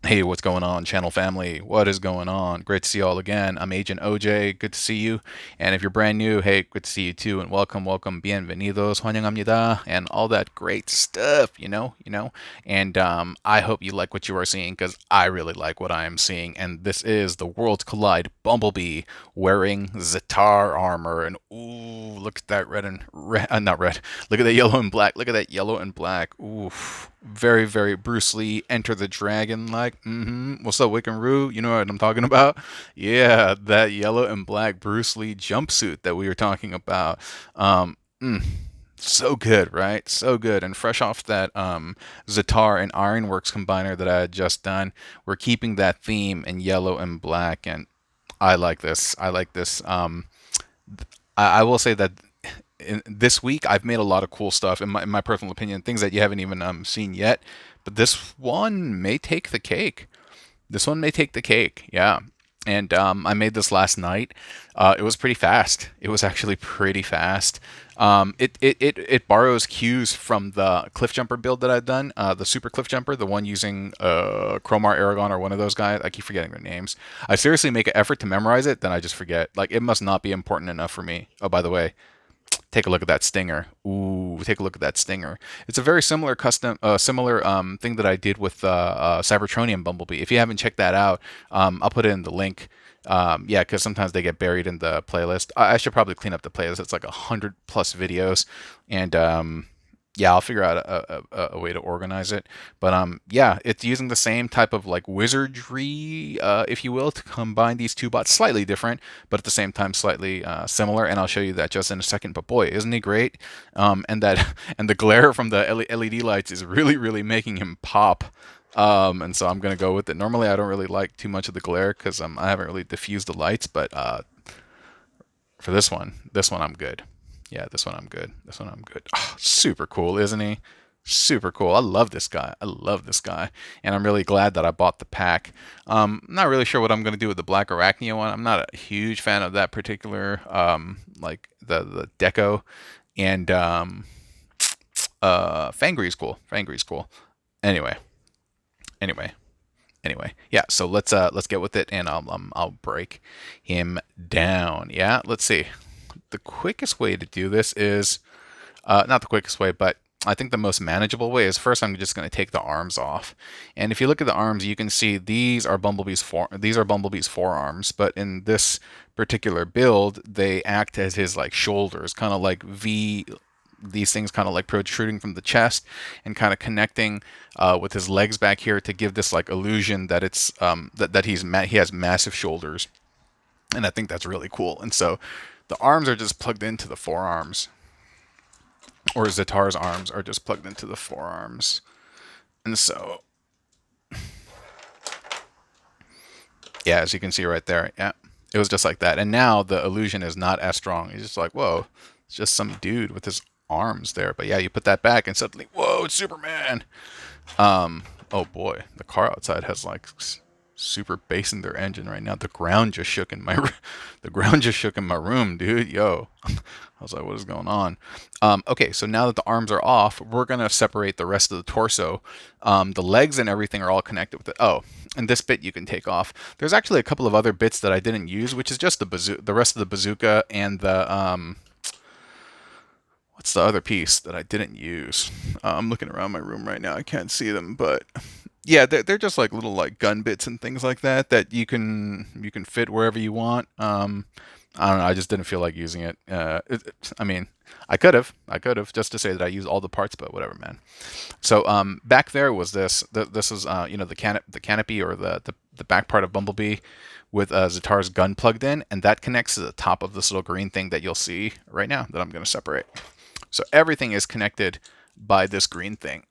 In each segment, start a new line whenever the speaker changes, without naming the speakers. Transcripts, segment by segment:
Hey, what's going on, channel family? What is going on? Great to see you all again. I'm Agent OJ. Good to see you. And if you're brand new, hey, good to see you too. And welcome, welcome, bienvenidos, 환영합니다, and all that great stuff. And I hope you like what you are seeing because I really like what I am seeing. And this is the Worlds Collide Bumblebee wearing Zetar armor. And ooh, look at that red and red, not red. Look at that yellow and black. Look at that yellow and black. Ooh, very, very Bruce Lee, Enter the Dragon like. What's up, Wiccan? You know what I'm talking about? Yeah, that yellow and black Bruce Lee jumpsuit that we were talking about. Um, mm, so good, right? So good. And fresh off that Zetar and Ironworks combiner that I had just done, we're keeping that theme in yellow and black. And I like this. I like this. I will say that this week I've made a lot of cool stuff in my personal opinion, things that you haven't even seen yet. But this one may take the cake. This one may take the cake. Yeah. And I made this last night. It was pretty fast. It was actually pretty fast. It borrows cues from the cliff jumper build that I've done, the super cliff jumper, the one using Chromar Aragon or one of those guys. I keep forgetting their names. I seriously make an effort to memorize it, then I just forget. Like it must not be important enough for me. Oh, by the way, take a look at that stinger. Ooh, take a look at that stinger. It's a very similar similar thing that I did with Cybertronium Bumblebee. If you haven't checked that out, I'll put it in the link. Yeah, because sometimes they get buried in the playlist. I should probably clean up the playlist. It's like 100+ videos, and yeah, I'll figure out a way to organize it. But yeah, it's using the same type of like wizardry, if you will, to combine these two bots. Slightly different, but at the same time slightly similar. And I'll show you that just in a second. But boy, isn't he great? And that and the glare from the LED lights is really, really making him pop. And so I'm gonna go with it. Normally, I don't really like too much of the glare because I haven't really diffused the lights, but for this one I'm good. Yeah, this one I'm good. This one I'm good. Oh, super cool, isn't he? Super cool. I love this guy. I love this guy, and I'm really glad that I bought the pack. I'm not really sure what I'm gonna do with the Black Arachnia one. I'm not a huge fan of that particular like the deco, and Fangre's cool. Fangre's cool. Anyway, anyway, anyway, yeah. So let's get with it, and I'll break him down. Yeah, let's see. The quickest way to do this is not the quickest way, but I think the most manageable way is first I'm just going to take the arms off. And if you look at the arms, you can see these are Bumblebee's forearms, but in this particular build, they act as his like shoulders, kind of like V, these things kind of like protruding from the chest and kind of connecting with his legs back here to give this like illusion that it's that he has massive shoulders. And I think that's really cool. And so the arms are just plugged into the forearms, or Zetar's arms are just plugged into the forearms. And so, yeah, as you can see right there, yeah, it was just like that. And now the illusion is not as strong. He's just like, whoa, it's just some dude with his arms there. But yeah, you put that back and suddenly, whoa, it's Superman. Oh boy, the car outside has like super bass in their engine right now. The ground just shook in my the ground just shook in my room, dude. Yo, I was like, what is going on? Okay, so now that the arms are off, we're gonna separate the rest of the torso. The legs and everything are all connected with it. Oh, and this bit you can take off. There's actually a couple of other bits that I didn't use, which is just the rest of the bazooka and the what's the other piece that I didn't use? I'm looking around my room right now. I can't see them, but yeah, they're just like little like gun bits and things like that that you can fit wherever you want. I don't know. I just didn't feel like using it. I mean, I could have just to say that I use all the parts, but whatever, man. So back there was this. This is the canopy or the back part of Bumblebee with Zetar's gun plugged in, and that connects to the top of this little green thing that you'll see right now that I'm going to separate. So everything is connected by this green thing,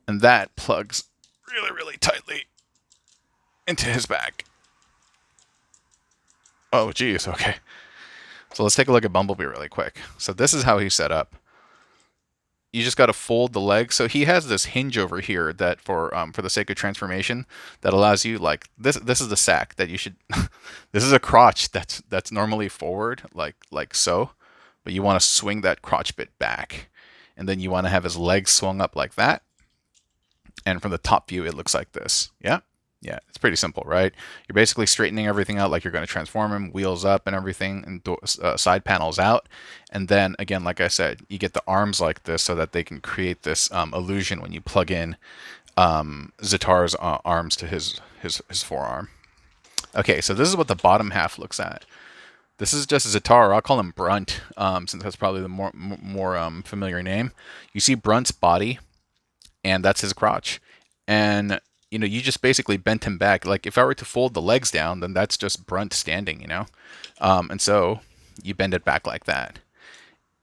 and that plugs really, really tightly into his back. Oh, geez. Okay. So let's take a look at Bumblebee really quick. So this is how he's set up. You just got to fold the leg. So he has this hinge over here that for the sake of transformation that allows you like this. This is the sack that you should. This is a crotch that's normally forward like so, but you want to swing that crotch bit back, and then you want to have his legs swung up like that. And from the top view, it looks like this. Yeah? Yeah, it's pretty simple, right? You're basically straightening everything out like you're going to transform him, wheels up and everything, and side panels out. And then, again, like I said, you get the arms like this so that they can create this illusion when you plug in Zetar's arms to his forearm. Okay, so this is what the bottom half looks at. This is just Zetar. I'll call him Brunt, since that's probably the more familiar name. You see Brunt's body, and that's his crotch. And you just basically bent him back. Like if I were to fold the legs down, then that's just Brunt standing, and so you bend it back like that.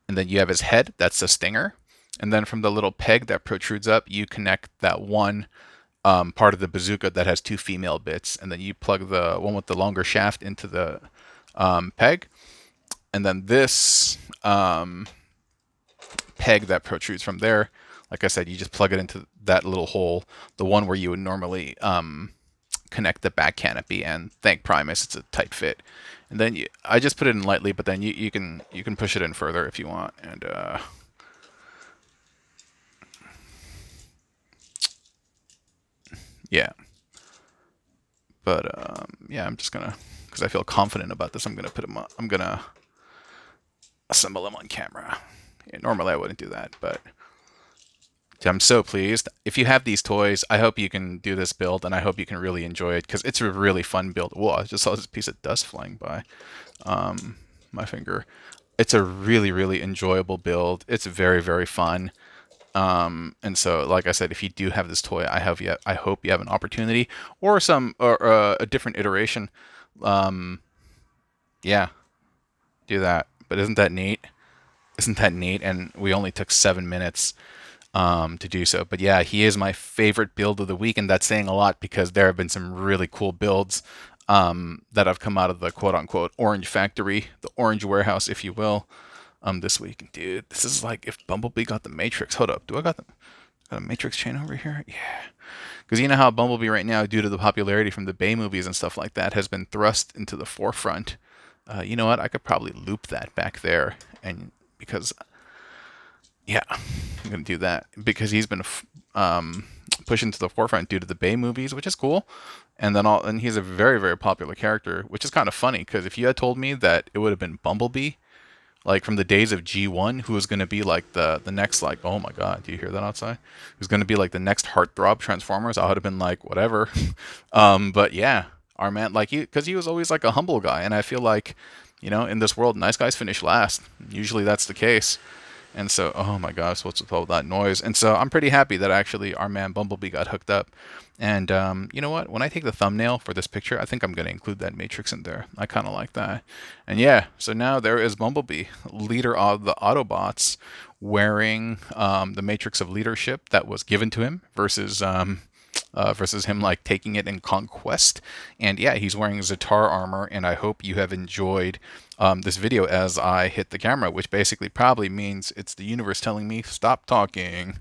And then you have his head, that's the stinger. And then from the little peg that protrudes up, you connect that one part of the bazooka that has two female bits. And then you plug the one with the longer shaft into the peg. And then this peg that protrudes from there, like I said, you just plug it into that little hole, the one where you would normally connect the back canopy. And thank Primus, it's a tight fit. And then I just put it in lightly, but then you can push it in further if you want. And yeah, but yeah, I'm just gonna, because I feel confident about this, I'm gonna put him on, I'm gonna assemble him on camera. Yeah, normally I wouldn't do that, but I'm so pleased. If you have these toys, I hope you can do this build, and I hope you can really enjoy it, because it's a really fun build. Whoa, I just saw this piece of dust flying by my finger. It's a really, really enjoyable build. It's very, very fun. And so, like I said, if you do have this toy, I hope you have an opportunity or a different iteration. Yeah, do that. But isn't that neat? Isn't that neat? And we only took 7 minutes to do so. But yeah, he is my favorite build of the week, and that's saying a lot because there have been some really cool builds that have come out of the quote-unquote Orange Factory, the Orange Warehouse, if you will, this week. Dude, this is like if Bumblebee got the Matrix. Hold up, do I got a Matrix chain over here? Yeah. Because you know how Bumblebee right now, due to the popularity from the Bay movies and stuff like that, has been thrust into the forefront. You know what? I could probably loop that back there, and because yeah, I'm gonna do that because he's been pushed into the forefront due to the Bay movies, which is cool. And he's a very, very popular character, which is kind of funny because if you had told me that it would have been Bumblebee, like from the days of G1, who was going to be like the next, like, oh my god, do you hear that outside? Who's going to be like the next heartthrob Transformers? I would have been like, whatever. But yeah, our man, like, because he was always like a humble guy, and I feel like, in this world, nice guys finish last. Usually that's the case. And so, oh my gosh, what's with all that noise? And so I'm pretty happy that actually our man Bumblebee got hooked up. And you know what? When I take the thumbnail for this picture, I think I'm going to include that Matrix in there. I kind of like that. And yeah, so now there is Bumblebee, leader of the Autobots, wearing the Matrix of leadership that was given to him versus him like taking it in conquest. And yeah, he's wearing Zetar armor, and I hope you have enjoyed this video as I hit the camera, which basically probably means it's the universe telling me stop talking.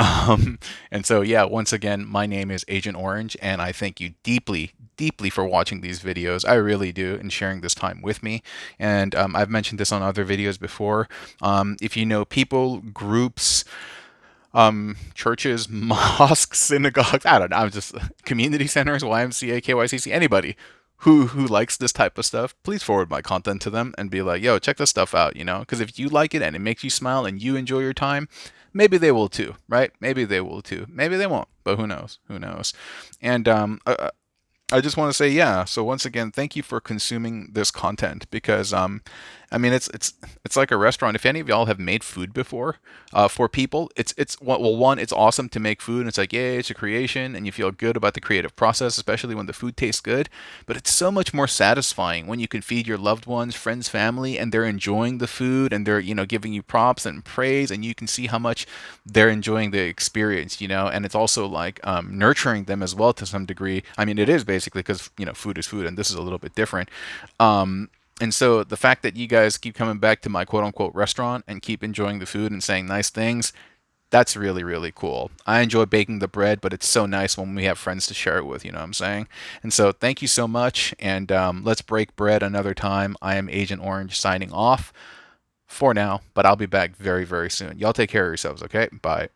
And so yeah, once again, my name is Agent Orange, and I thank you deeply, deeply for watching these videos. I really do, and sharing this time with me. And I've mentioned this on other videos before. If you know people, groups, churches, mosques, synagogues, I don't know, I'm just community centers, YMCA, KYCC, anybody who likes this type of stuff, please forward my content to them and be like, yo, check this stuff out, because if you like it and it makes you smile and you enjoy your time, maybe they will too, right? Maybe they will too. Maybe they won't, but who knows? Who knows? And I just want to say, yeah. So once again, thank you for consuming this content because, I mean, it's like a restaurant. If any of y'all have made food before, for people, it's well, one, it's awesome to make food, and it's like, yay, it's a creation, and you feel good about the creative process, especially when the food tastes good. But it's so much more satisfying when you can feed your loved ones, friends, family, and they're enjoying the food, and they're giving you props and praise, and you can see how much they're enjoying the experience, and it's also like nurturing them as well to some degree. I mean, it is basically because food is food, and this is a little bit different. And so the fact that you guys keep coming back to my quote unquote restaurant and keep enjoying the food and saying nice things, that's really, really cool. I enjoy baking the bread, but it's so nice when we have friends to share it with, you know what I'm saying? And so thank you so much, and let's break bread another time. I am Agent Orange signing off for now, but I'll be back very, very soon. Y'all take care of yourselves, okay? Bye.